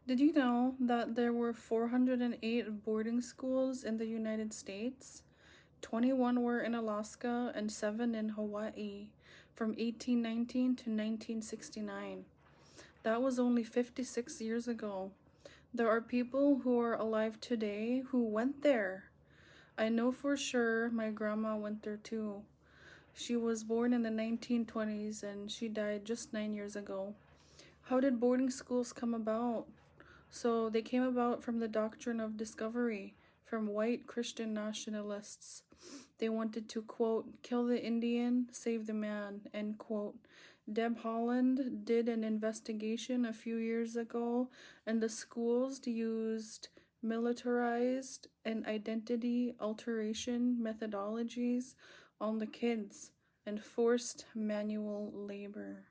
Did you know that there were 408 boarding schools in the United States? 21 were in Alaska and 7 in Hawaii from 1819 to 1969. That was only 56 years ago. There are people who are alive today who went there. I know for sure my grandma went there too. She was born in the 1920s and she died just 9 years ago. How did boarding schools come about? So they came about from the doctrine of discovery, from white Christian nationalists. They wanted to, quote, kill the Indian, save the man, end quote. Deb Holland did an investigation a few years ago, and the schools used militarized and identity alteration methodologies on the kids and forced manual labor.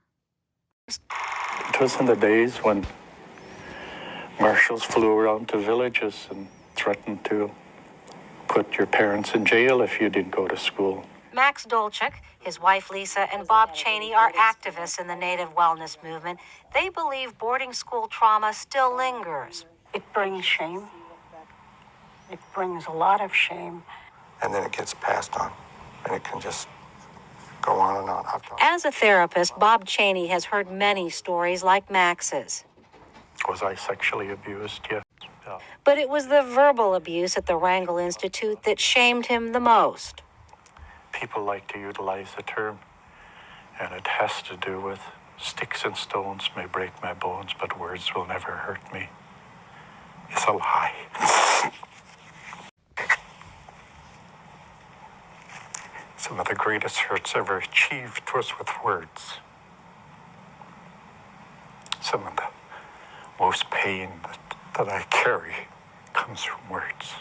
It was in the days when marshals flew around to villages and threatened to put your parents in jail if you didn't go to school. Max Dolchik, his wife Lisa, and Bob Cheney are activists in the Native wellness movement. They believe boarding school trauma still lingers. It brings shame. It brings a lot of shame. And then it gets passed on, and it can just go on and on. As a therapist, Bob Cheney has heard many stories like Max's. Was I sexually abused? Yes. But it was the verbal abuse at the Wrangell Institute that shamed him the most. People like to utilize the term, and it has to do with sticks and stones may break my bones, but words will never hurt me. It's a lie. Some of the greatest hurts ever achieved was with words. Some of the most pain that I carry comes from words.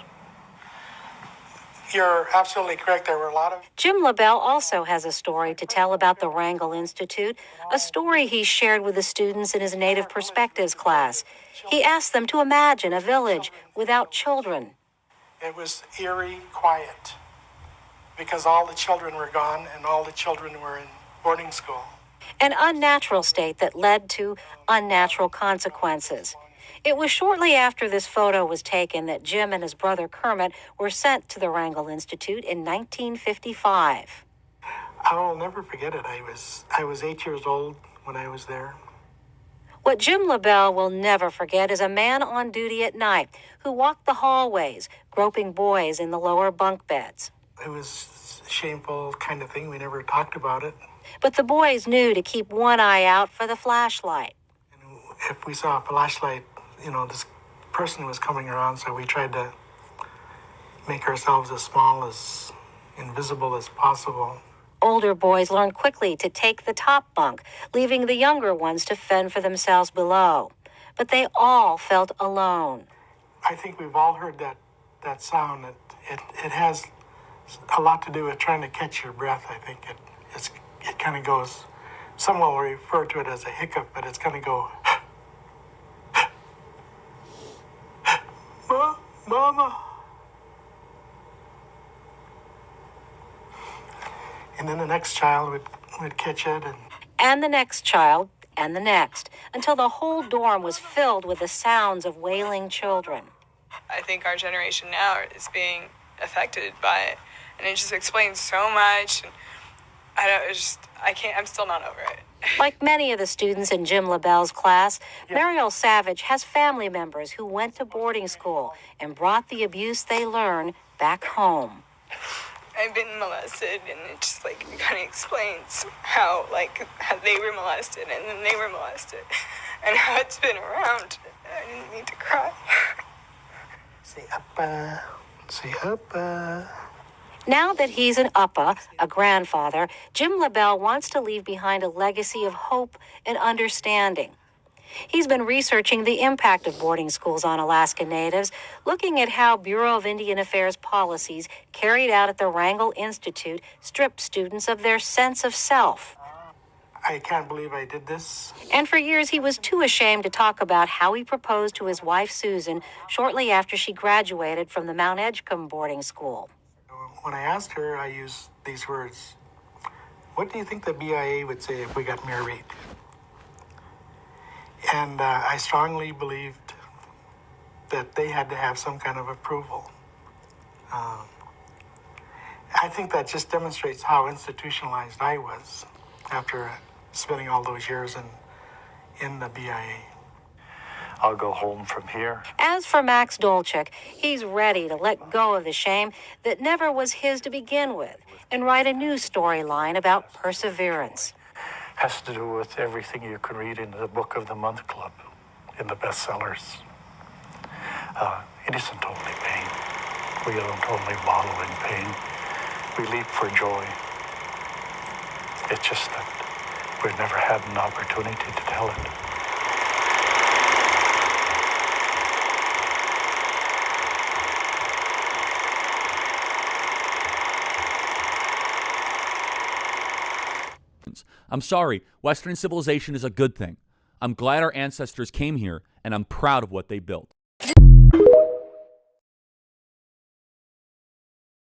You're absolutely correct. There were a lot of... Jim LaBelle also has a story to tell about the Wrangell Institute, a story he shared with the students in his Native Perspectives class. He asked them to imagine a village without children. It was eerie quiet because all the children were gone and all the children were in boarding school. An unnatural state that led to unnatural consequences. It was shortly after this photo was taken that Jim and his brother Kermit were sent to the Wrangell Institute in 1955. I'll never forget it. I was 8 years old when I was there. What Jim LaBelle will never forget is a man on duty at night who walked the hallways, groping boys in the lower bunk beds. It was a shameful kind of thing. We never talked about it. But the boys knew to keep one eye out for the flashlight. And if we saw a flashlight, this person was coming around, so we tried to make ourselves as small, as invisible as possible. Older boys learned quickly to take the top bunk, leaving the younger ones to fend for themselves below. But they all felt alone. I think we've all heard that sound. It has a lot to do with trying to catch your breath. I think it kind of goes, some will refer to it as a hiccup, but it's going to go, Mama. And then the next child would catch it. And the next child, and the next, until the whole dorm was filled with the sounds of wailing children. I think our generation now is being affected by it. And it just explains so much. And I'm still not over it. Like many of the students in Jim LaBelle's class, Mariel Savage has family members who went to boarding school and brought the abuse they learned back home. I've been molested, and it just kind of explains how they were molested and then they were molested and how it's been around. I didn't need to cry. Say uppa, say uppa. Now that he's an uppa, a grandfather, Jim LaBelle wants to leave behind a legacy of hope and understanding. He's been researching the impact of boarding schools on Alaska Natives, looking at how Bureau of Indian Affairs policies carried out at the Wrangell Institute stripped students of their sense of self. I can't believe I did this. And for years, he was too ashamed to talk about how he proposed to his wife, Susan, shortly after she graduated from the Mount Edgecombe boarding school. When I asked her, I used these words. What do you think the BIA would say if we got married? And I strongly believed that they had to have some kind of approval. I think that just demonstrates how institutionalized I was after spending all those years in the BIA. I'll go home from here. As for Max Dolchik, he's ready to let go of the shame that never was his to begin with and write a new storyline about perseverance. Has to do with everything you can read in the Book of the Month Club, in the bestsellers. It isn't only pain. We don't only wallow in pain. We leap for joy. It's just that we've never had an opportunity to tell it. I'm sorry, Western civilization is a good thing. I'm glad our ancestors came here, and I'm proud of what they built.